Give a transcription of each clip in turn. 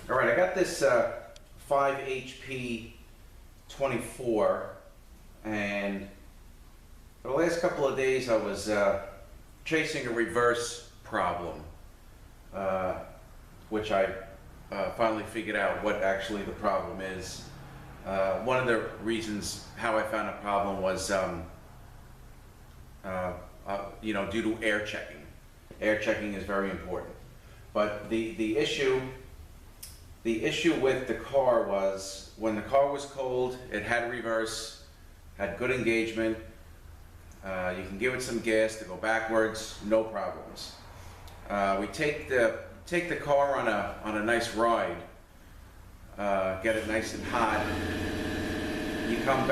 All right, I got this 5HP24, and for the last couple of days I was chasing a reverse problem, which I finally figured out what actually the problem is. One of the reasons how I found a problem was due to air checking. Air checking is very important. But the issue with the car was when the car was cold, it had reverse, had good engagement. You can give it some gas to go backwards, no problems. We take the car on a nice ride, get it nice and hot. You came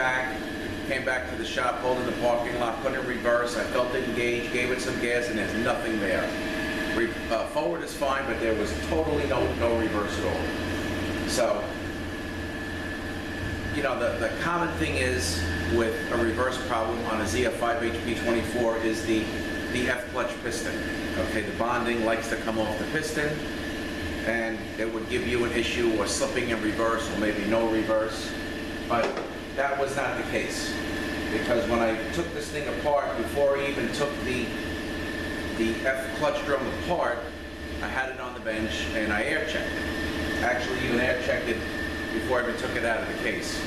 back to the shop, pulled in the parking lot, put it in reverse. I felt it engage, gave it some gas, and there's nothing there. Forward is fine, but there was totally no reverse at all. So, the common thing is with a reverse problem on a ZF5HP24 is the F clutch piston. Okay, the bonding likes to come off the piston, and it would give you an issue or slipping in reverse or maybe no reverse. But that was not the case, because when I took this thing apart, before I even took the F clutch drum apart, I had it on the bench and I air checked it. Actually, even air checked it before I even took it out of the case.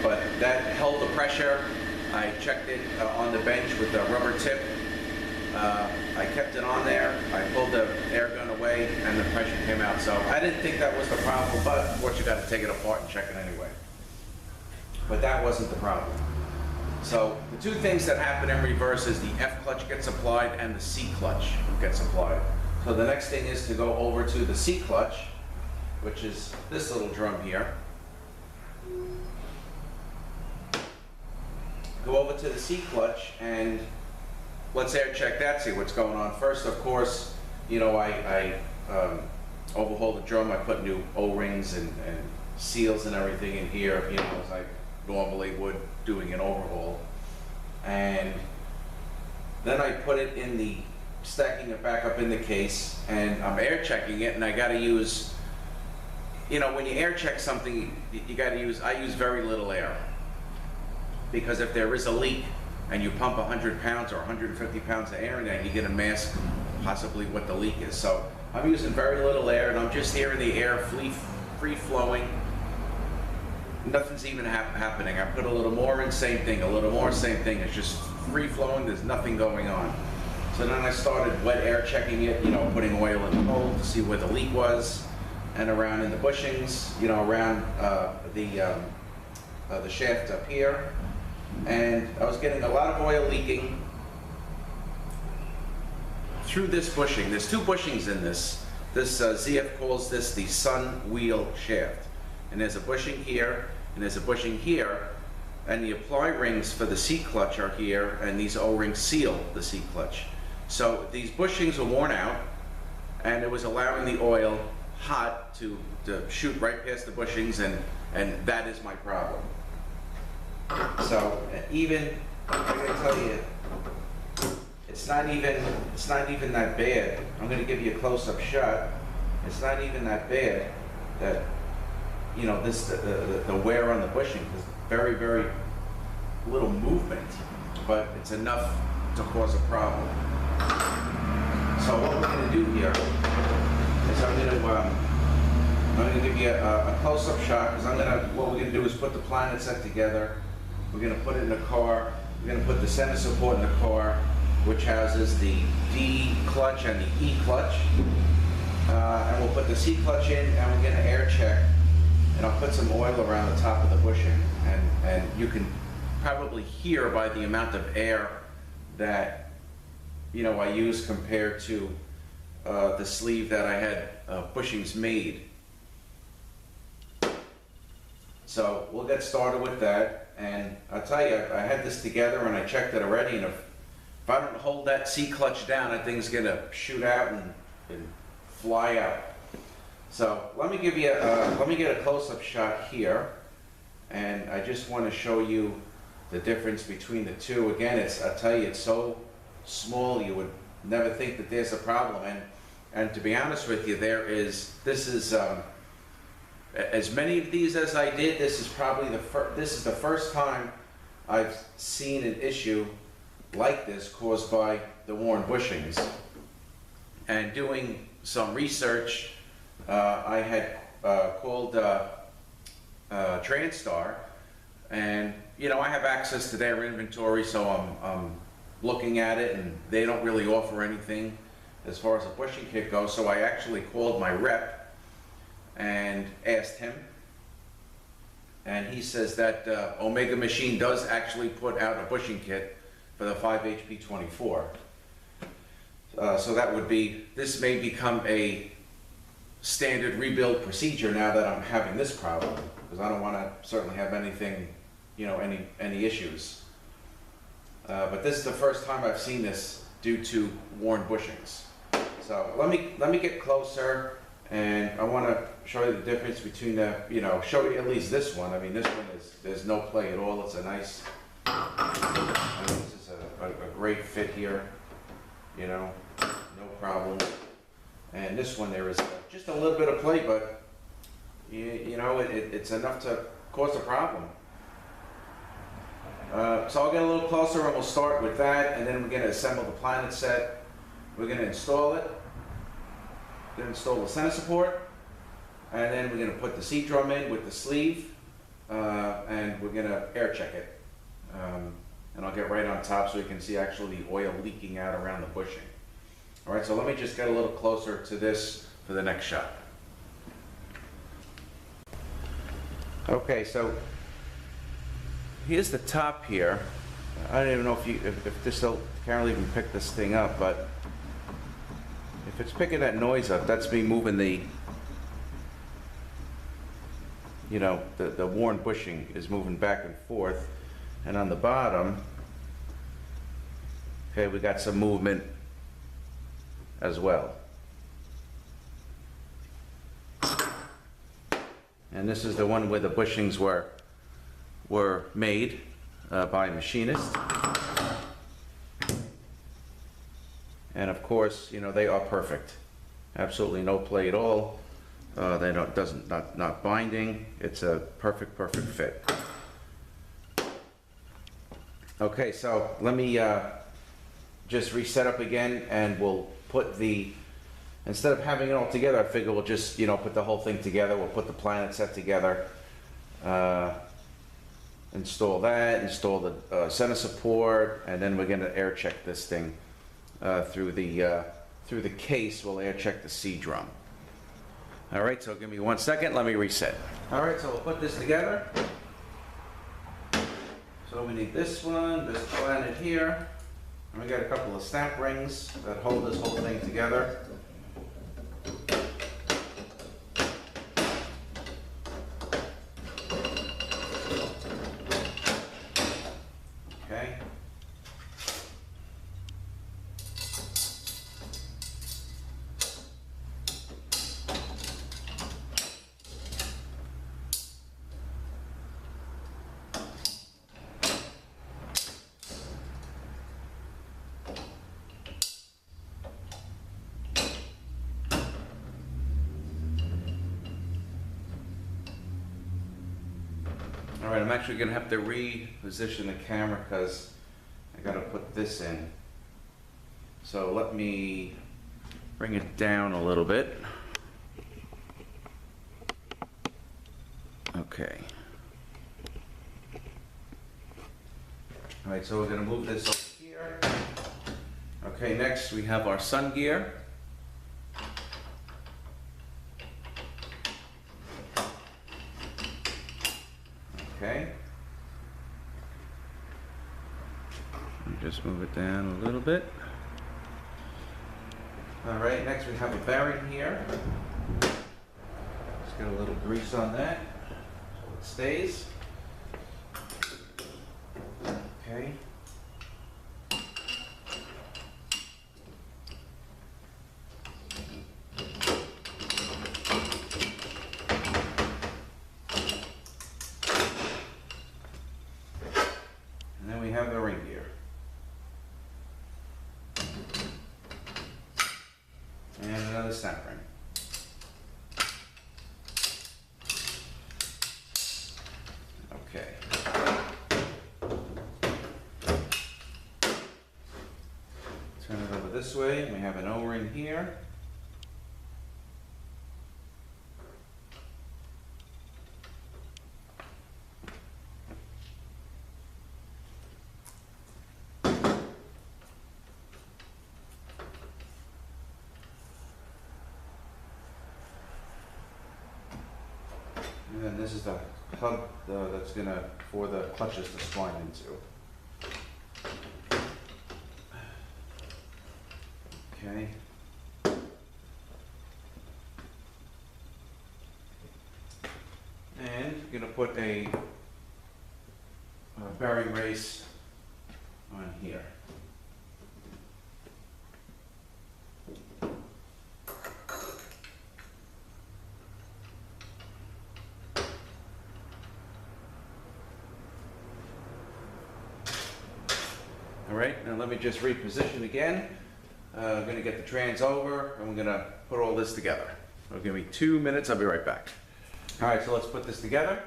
But that held the pressure. I checked it on the bench with the rubber tip. I kept it on there. I pulled the air gun away and the pressure came out. So I didn't think that was the problem, but of course you got to take it apart and check it anyway. But that wasn't the problem. So the two things that happen in reverse is the F clutch gets applied and the C clutch gets applied. So the next thing is to go over to the C clutch, which is this little drum here. Go over to the C clutch and let's air check that, see what's going on. First, of course, I overhauled the drum. I put new O-rings and seals and everything in here, as I normally would doing an overhaul. And then I put it in stacking it back up in the case, and I'm air checking it, and I gotta use, when you air check something, you gotta use, I use very little air. Because if there is a leak and you pump 100 pounds or 150 pounds of air in there, you get a mask possibly what the leak is. So I'm using very little air, and I'm just hearing the air free flowing. Nothing's even happening. I put a little more in, same thing, a little more, same thing. It's just free flowing, there's nothing going on. So then I started wet air checking it, putting oil in the hole to see where the leak was, and around in the bushings, around the shaft up here. And I was getting a lot of oil leaking through this bushing. There's two bushings in this. This ZF calls this the sun wheel shaft. And there's a bushing here, and there's a bushing here, and the apply rings for the C clutch are here, and these O-rings seal the C clutch. So these bushings are worn out, and it was allowing the oil hot to shoot right past the bushings, and that is my problem. So even, I'm gonna tell you, it's not even that bad. I'm gonna give you a close-up shot. It's not even that bad that, the wear on the bushing is very, very little movement, but it's enough to cause a problem. So what we're gonna do here is I'm gonna give you a close-up shot, because what we're gonna do is put the planet set together. We're going to put it in the car. We're going to put the center support in the car, which houses the D clutch and the E clutch. And we'll put the C clutch in, and we're going to air check. And I'll put some oil around the top of the bushing. And you can probably hear by the amount of air that, I use compared to the sleeve that I had bushings made. So we'll get started with that. And I'll tell you, I had this together and I checked it already, and if I don't hold that C clutch down, that thing's gonna shoot out and fly out. So let me give you let me get a close-up shot here, and I just want to show you the difference between the two. Again, I'll tell you, it's so small you would never think that there's a problem. And And to be honest with you, this is as many of these as I did. This is probably this is the first time I've seen an issue like this caused by the worn bushings. And doing some research, I had called TransStar, and I have access to their inventory, so I'm looking at it, and they don't really offer anything as far as a bushing kit goes. So I actually called my rep and asked him, and he says that Omega Machine does actually put out a bushing kit for the 5HP24. So that would be, this may become a standard rebuild procedure now that I'm having this problem, because I don't want to certainly have anything, any issues. But this is the first time I've seen this due to worn bushings. So let me get closer, and I want to show you the difference between the, show you at least this one. I mean, this one there's no play at all. It's a nice, this is a great fit here, no problem. And this one, there is just a little bit of play, but it's enough to cause a problem. So I'll get a little closer, and we'll start with that, and then we're going to assemble the planet set. We're going to install it. We're going to install the center support, and then we're going to put the seat drum in with the sleeve, and we're going to air check it. And I'll get right on top so you can see actually the oil leaking out around the bushing. All right, so let me just get a little closer to this for the next shot. Okay, so here's the top here. I don't even know if this can't even pick this thing up, but if it's picking that noise up, that's me moving the worn bushing is moving back and forth. And on the bottom, okay, we got some movement as well. And this is the one where the bushings were made by a machinist. And of course, they are perfect. Absolutely no play at all. Not binding. It's a perfect fit. Okay, so let me just reset up again, and we'll put instead of having it all together, I figure we'll just, put the whole thing together. We'll put the planet set together, install the center support, and then we're going to air check this thing through the case. We'll air check the C drum. All right, so give me 1 second. Let me reset. All right, so we'll put this together. So we need this one, this planet here, and we got a couple of stamp rings that hold this whole thing together. Okay. All right, I'm actually going to have to reposition the camera because I got to put this in. So let me bring it down a little bit. Okay. All right, so we're going to move this over here. Okay, next we have our sun gear. Okay. Just move it down a little bit. All right, next we have a bearing here. Just get a little grease on that so it stays. Okay. And then we have the ring gear. And another centering. Okay. Turn it over this way. We have an O-ring here. And then this is the hub that's for the clutches to spline into. Okay. And you're going to put a bearing race on here. All right, now let me just reposition again. I'm going to get the trans over and we're going to put all this together. It'll give me 2 minutes, I'll be right back. All right, so let's put this together.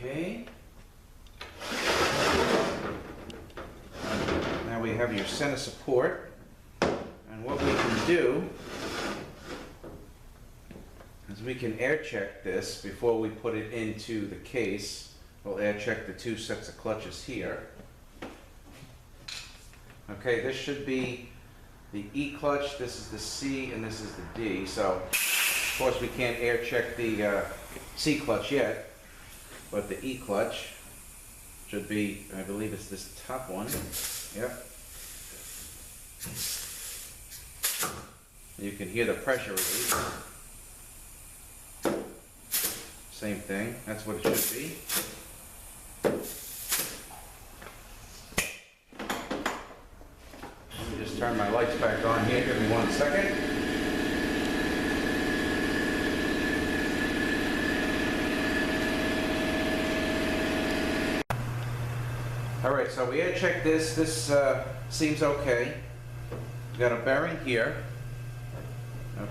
Okay. Now we have your center support. And what we can do is we can air check this before we put it into the case. We'll air check the 2 sets of clutches here. Okay, this should be the E clutch, this is the C, and this is the D. So, of course, we can't air check the C clutch yet, but the E clutch should be, I believe it's this top one. Yep. You can hear the pressure release. Same thing, that's what it should be. Let me just turn my lights back on here, give me 1 second. Alright, so we air checked this. This seems okay. We got a bearing here.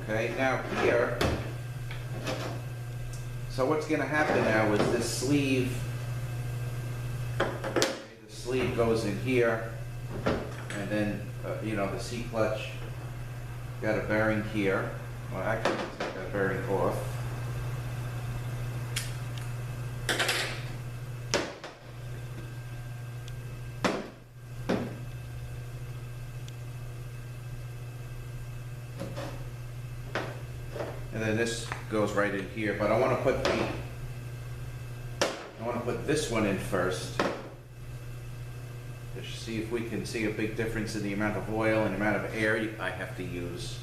Okay, now here, so what's going to happen now is this sleeve, okay, the sleeve goes in here, and then, you know, the C clutch, got a bearing here. Well, actually, let's take that bearing off. And then this goes right in here, but I want to put this one in first to see if we can see a big difference in the amount of oil and the amount of air I have to use.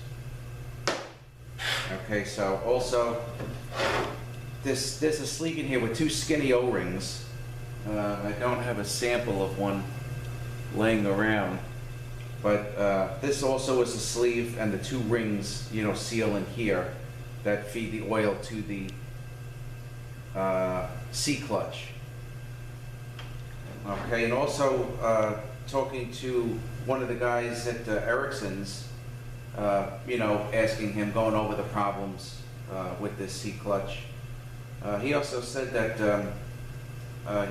Okay, so also there's a sleeve in here with 2 skinny O-rings. I don't have a sample of one laying around, but this also is a sleeve, and the 2 rings, you know, seal in here that feed the oil to the C clutch. Okay, and also talking to one of the guys at Ericsson's, you know, asking him, going over the problems with this C clutch. He also said that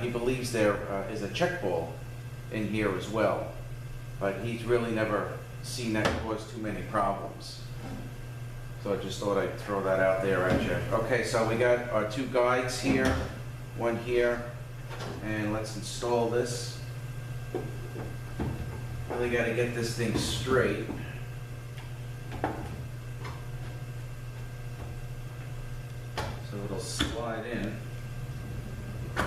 he believes there is a check ball in here as well, but he's really never seen that cause too many problems. So I just thought I'd throw that out there at you. Okay, so we got our 2 guides here, one here, and let's install this. Really got to get this thing straight. So it'll slide in. All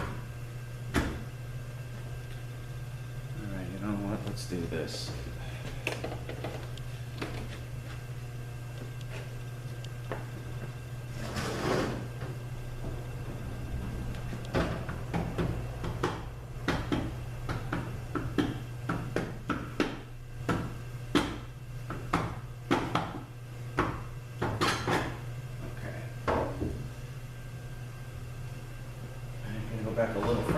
right, you know what? Let's do this.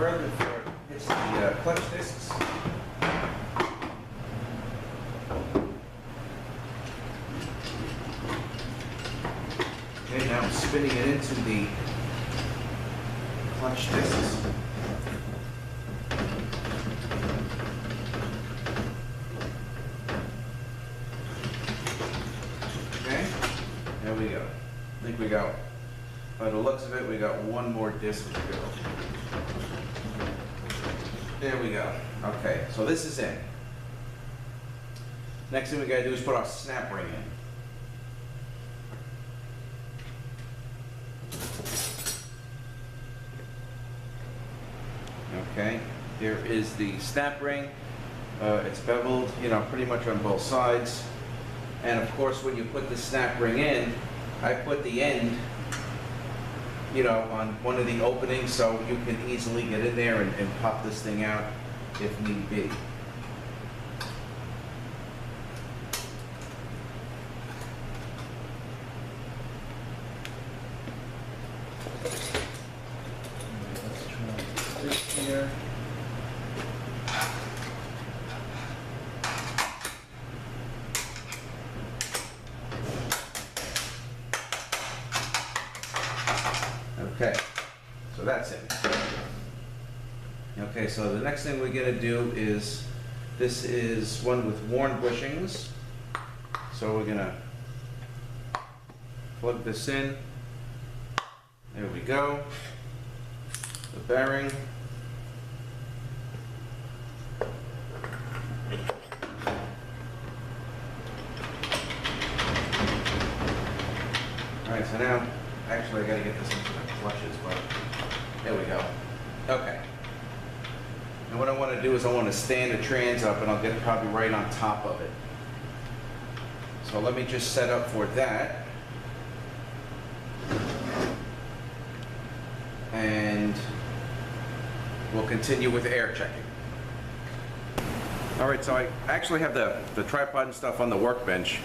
further before it hits the clutch discs. Okay, now I'm spinning it into the clutch discs. Okay, there we go. I think we got, by the looks of it, we got one more disc to go. There we go. Okay, so this is in. Next thing we gotta do is put our snap ring in. Okay, here is the snap ring. It's beveled, you know, pretty much on both sides. And of course, when you put the snap ring in, I put the end, you know, on one of the openings so you can easily get in there and pop this thing out if need be. Let's try this here. Okay, so that's it. Okay, so the next thing we're going to do is, this is one with worn bushings. So we're going to plug this in. There we go. The bearing. Alright, so now, actually I got to get this into the clutches, but there we go. Okay. And what I want to do is I want to stand the trans up and I'll get it probably right on top of it. So let me just set up for that. And we'll continue with air checking. Alright, so I actually have the tripod and stuff on the workbench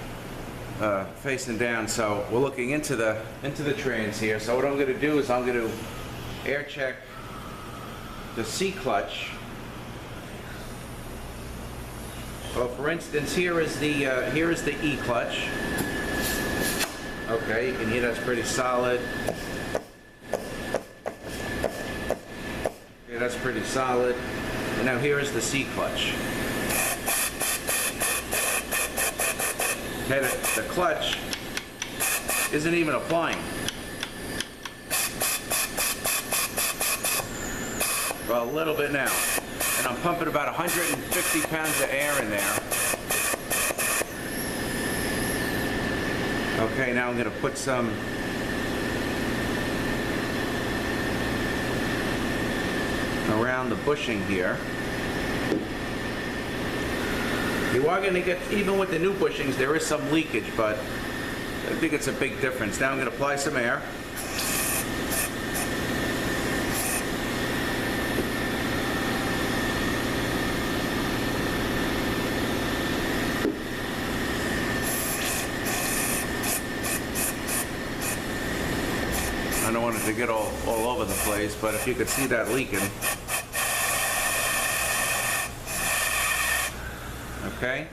facing down, so we're looking into the trans here. So what I'm going to do is I'm going to air check the C clutch. Well, for instance, here is the E clutch. Okay, you can hear that's pretty solid. Okay, that's pretty solid. And now here is the C clutch. Okay, the clutch isn't even applying. Well, a little bit now. And I'm pumping about 150 pounds of air in there. Okay, now I'm going to put some around the bushing here. You are going to get, even with the new bushings, there is some leakage, but I think it's a big difference. Now I'm going to apply some air. I don't want it to get all over the place, but if you could see that leaking. Okay.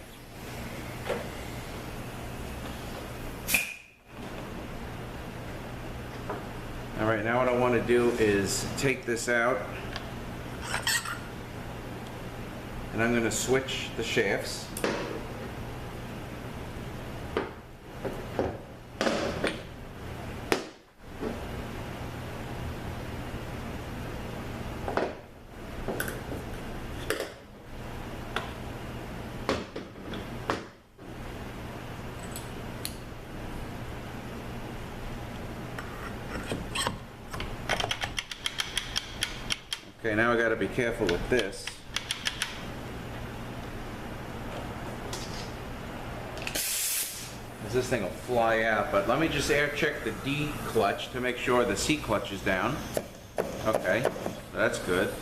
All right, now what I want to do is take this out, and I'm going to switch the shafts. Okay, now I got to be careful with this. This thing will fly out, but let me just air check the D clutch to make sure the C clutch is down. Okay, that's good.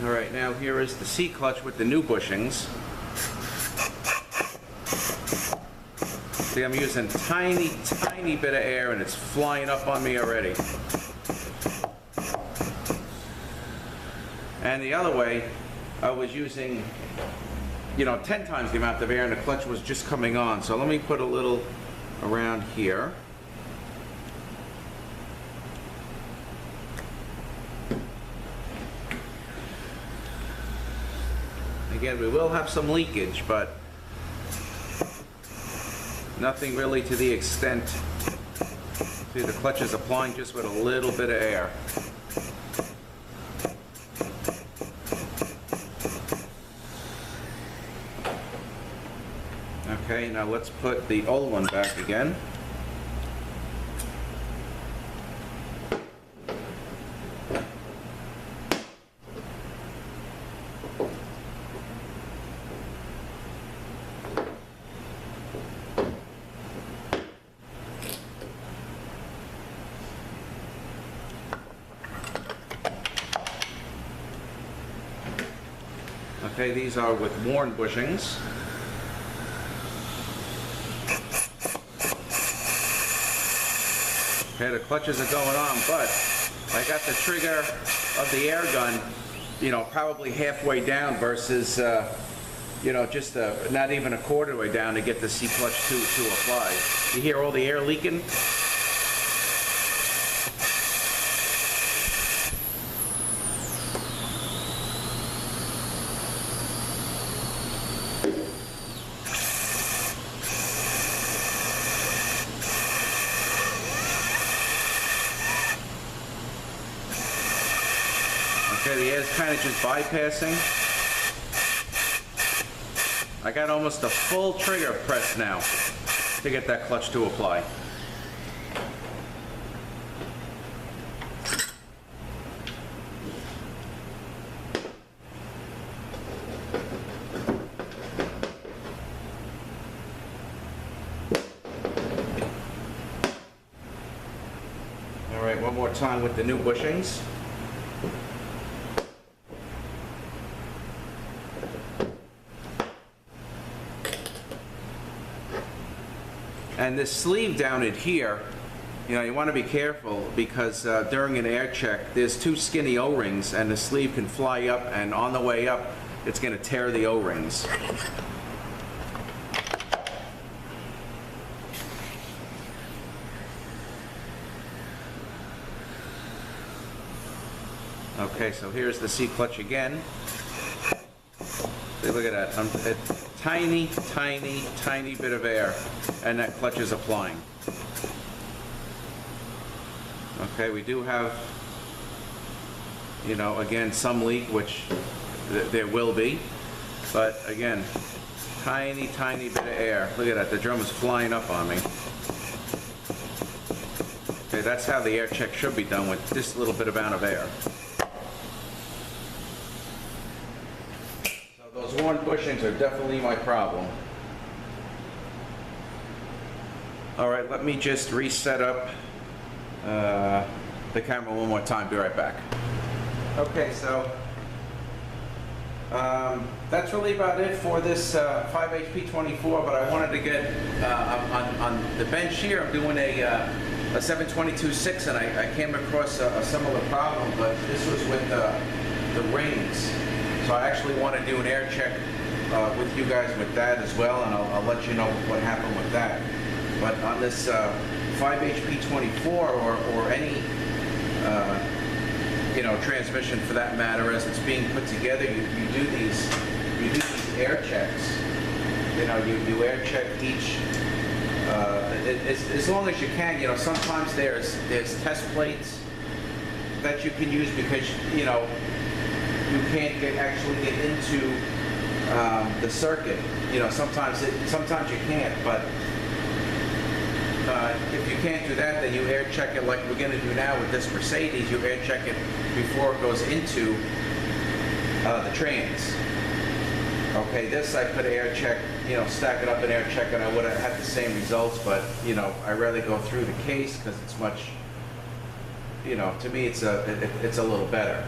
All right, now here is the C clutch with the new bushings. See, I'm using tiny bit of air and it's flying up on me already. And the other way, I was using, 10 times the amount of air and the clutch was just coming on. So let me put a little around here. Again, we will have some leakage, but nothing really to the extent. See, the clutch is applying just with a little bit of air. Okay, now let's put the old one back again. Okay, these are with worn bushings. Okay, the clutches are going on, but I got the trigger of the air gun, probably halfway down versus, just not even a quarter way down to get the C clutch to apply. You hear all the air leaking? Okay, the air's kind of just bypassing. I got almost a full trigger press now to get that clutch to apply. All right, one more time with the new bushings. And this sleeve down in here, you want to be careful because during an air check, there's two skinny O-rings and the sleeve can fly up, and on the way up, it's going to tear the O-rings. Okay, so here's the C clutch again. See, look at that. A tiny, tiny, tiny bit of air, and that clutch is applying. Okay, we do have, again, some leak, which there will be. But again, tiny, tiny bit of air. Look at that. The drum is flying up on me. Okay, that's how the air check should be done, with this little bit amount of air. Those worn bushings are definitely my problem. All right, let me just reset up the camera one more time. Be right back. Okay, so that's really about it for this 5HP24, but I wanted to get on the bench here. I'm doing a 722.6, and I came across a similar problem, but this was with the rings. So I actually want to do an air check with you guys with that as well, and I'll let you know what happened with that. But on this 5HP24 or any transmission for that matter, as it's being put together, you do these air checks. You air check each as long as you can. Sometimes there's test plates that you can use because you can't actually get into the circuit. Sometimes you can't, but if you can't do that, then you air check it like we're going to do now with this Mercedes. You air check it before it goes into the trans. Okay, this I could air check, stack it up and air check, and I would have had the same results, but I rather go through the case because it's much, to me it's a little better.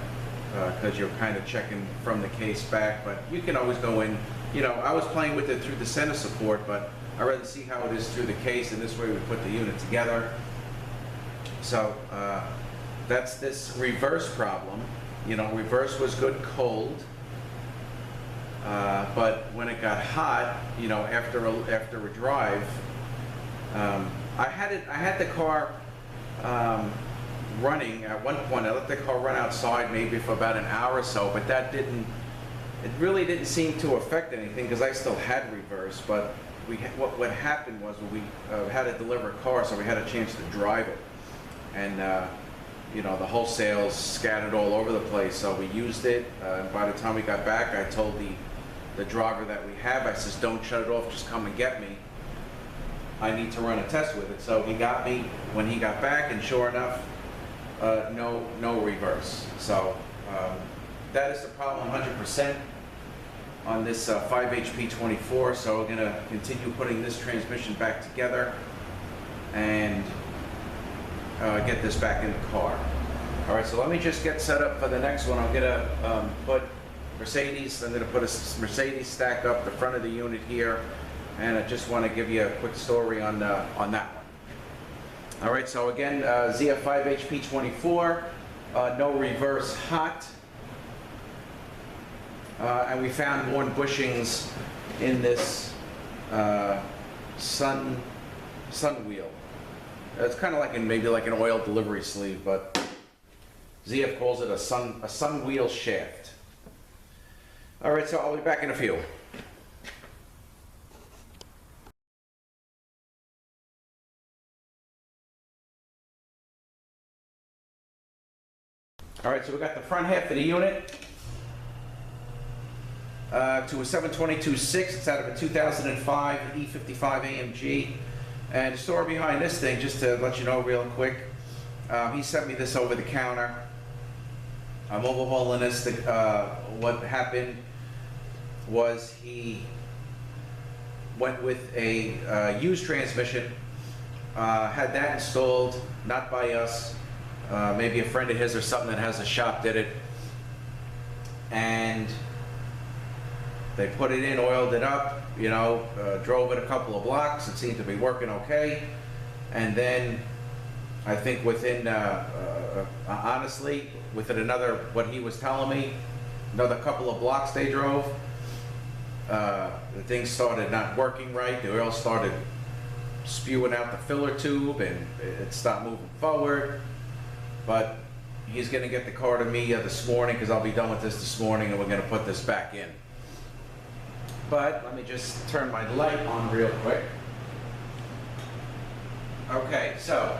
Because you're kind of checking from the case back, but you can always go in. I was playing with it through the center support, but I'd rather see how it is through the case, and this way we put the unit together. So that's this reverse problem. You know, reverse was good cold, but when it got hot, you know, after a drive, I had the car running at one point. I let the car run outside maybe for about an hour or so, but it really didn't seem to affect anything because I still had reverse. But what happened was we had to deliver a car, so we had a chance to drive it, and you know, the wholesales scattered all over the place, so we used it. By the time we got back, I told the driver that we have, I says, don't shut it off, just come and get me. I need to run a test with it. So he got me when he got back, and sure enough, no reverse. So that is the problem 100% on this 5HP24. So we're going to continue putting this transmission back together and get this back in the car. All right, so let me just get set up for the next one. I'm gonna put Mercedes. I'm gonna put a Mercedes stack up the front of the unit here, and I just want to give you a quick story on that one. All right, so again, ZF5HP24 No Reverse Hot, and we found worn bushings in this sun wheel. It's kind of like maybe like an oil delivery sleeve, but ZF calls it a sun wheel shaft. All right, so I'll be back in a few. All right, so we got the front half of the unit to a 722.6. It's out of a 2005 E55 AMG. And the story behind this thing, just to let you know real quick, he sent me this over the counter. I'm overhauling this. What happened was he went with a used transmission, had that installed, not by us, maybe a friend of his or something that has a shop did it, and they put it in, oiled it up, you know, drove it a couple of blocks. It seemed to be working okay. And then I think within, honestly, within another, what he was telling me, another couple of blocks they drove, the thing started not working right. The oil started spewing out the filler tube, and it stopped moving forward. But he's going to get the car to me this morning, because I'll be done with this morning, and we're going to put this back in. But let me just turn my light on real quick. Okay, so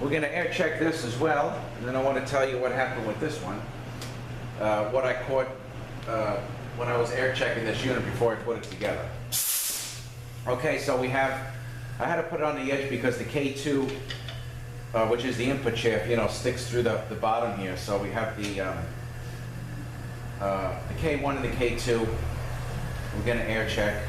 we're going to air check this as well, and then I want to tell you what happened with this one. What I caught when I was air checking this unit before I put it together. Okay, so I had to put it on the edge because the K2, which is the input shaft, you know, sticks through the bottom here. So we have the K1 and the K2. We're going to air check.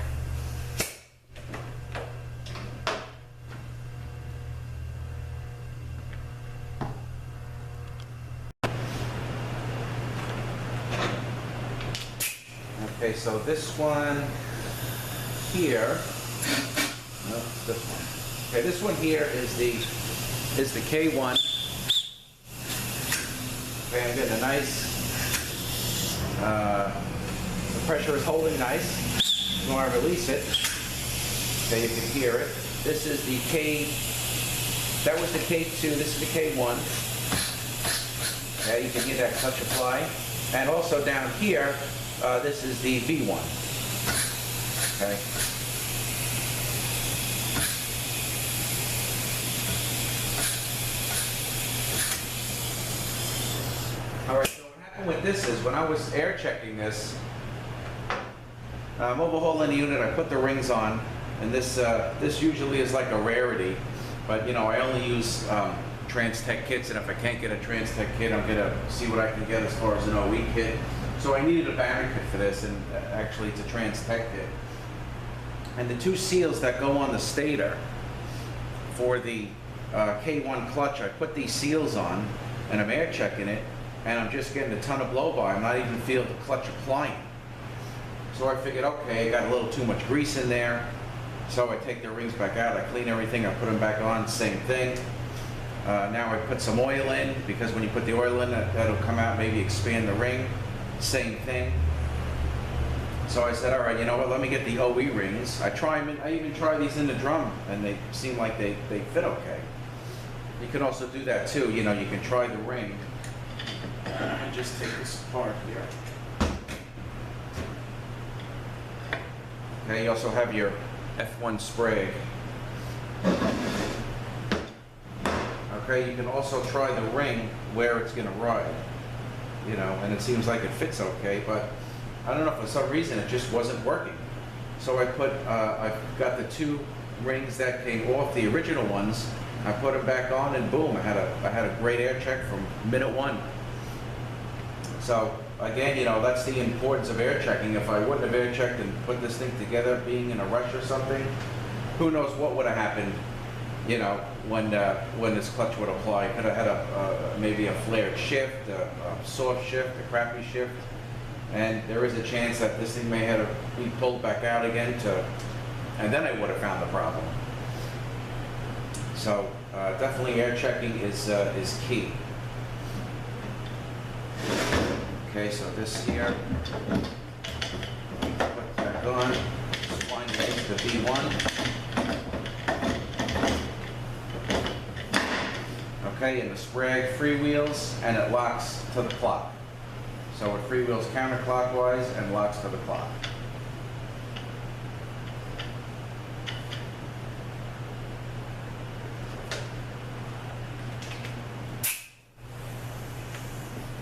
Okay, so this one here, no, it's this one. Okay, this one here is the K1. Okay, I'm getting a nice, the pressure is holding nice. When I release it, okay, you can hear it. This is the that was the K2, this is the K1. Okay, you can hear that clutch apply. And also down here, this is the V1. Okay. All right, so what happened with this is when I was air checking this, I'm overhauling the unit, I put the rings on, and this usually is like a rarity, but you know, I only use Trans-Tech kits, and if I can't get a Trans-Tech kit, I'm gonna see what I can get as far as an OE kit. So I needed a battery kit for this, and actually it's a Trans-Tech kit. And the two seals that go on the stator for the K1 clutch, I put these seals on, and I'm air checking it, and I'm just getting a ton of blow-by. I'm not even feeling the clutch applying. So I figured, okay, I got a little too much grease in there. So I take the rings back out, I clean everything, I put them back on, same thing. Now I put some oil in, because when you put the oil in, that'll come out, maybe expand the ring. Same thing. So I said, all right, you know what, let me get the OE rings. I even try these in the drum, and they seem like they fit okay. You can also do that too, you know, you can try the ring. And just take this apart here. Okay, you also have your F1 spray. Okay, you can also try the ring where it's going to ride, you know, and it seems like it fits okay, but I don't know, for some reason it just wasn't working. So I got the two rings that came off, the original ones, I put them back on, and boom, I had a great air check from minute one. So again, you know, that's the importance of air checking. If I wouldn't have air checked and put this thing together, being in a rush or something, who knows what would have happened, you know, when this clutch would apply. Could have had maybe a flared shift, a soft shift, a crappy shift, and there is a chance that this thing may have to be pulled back out again and then I would have found the problem. So definitely air checking is key. Okay, so this here, put back on, find the B1. Okay, and the spray freewheels, and it locks to the clock. So it freewheels counterclockwise and locks to the clock.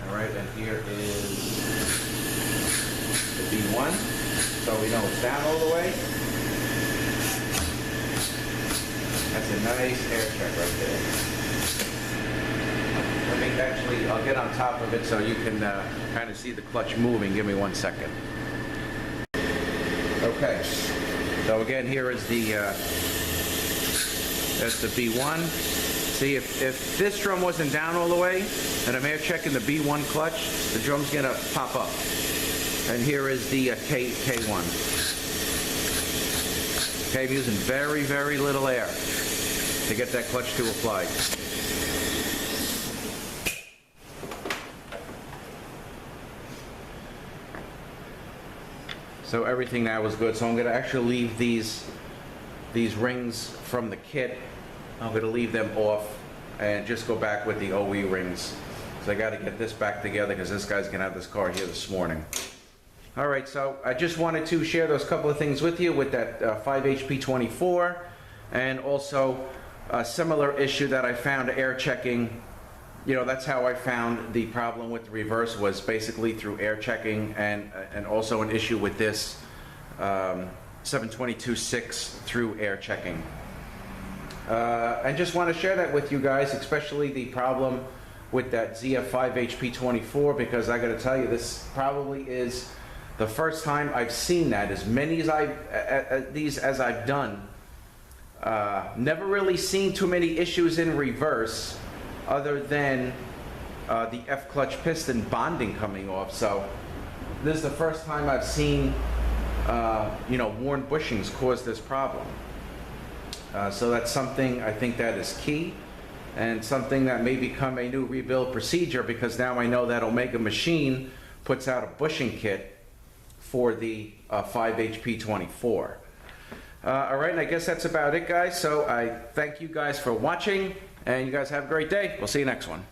Alright, and here is the B1, so we know it's down all the way. That's a nice air check right there. Let me actually, I'll get on top of it so you can kind of see the clutch moving. Give me 1 second. Okay, so again, here is that's the B1. See, if this drum wasn't down all the way, and I'm air checking the B1 clutch, the drum's gonna pop up. And here is the K1. Okay, I'm using very, very little air to get that clutch to apply. So everything now is good. So I'm going to actually leave these rings from the kit. I'm going to leave them off and just go back with the OE rings. So I got to get this back together because this guy's going to have this car here this morning. All right, so I just wanted to share those couple of things with you with that 5HP24, and also a similar issue that I found air checking. You know, that's how I found the problem with the reverse, was basically through air checking, and also an issue with this 722.6 through air checking. I just want to share that with you guys, especially the problem with that ZF5HP24, because I got to tell you, this probably is the first time I've seen that. As many as I've done, never really seen too many issues in reverse, other than the F clutch piston bonding coming off. So this is the first time I've seen you know, worn bushings cause this problem. So that's something I think that is key, and something that may become a new rebuild procedure, because now I know that Omega Machine puts out a bushing kit for the 5HP24. All right, and I guess that's about it, guys. So I thank you guys for watching, and you guys have a great day. We'll see you next one.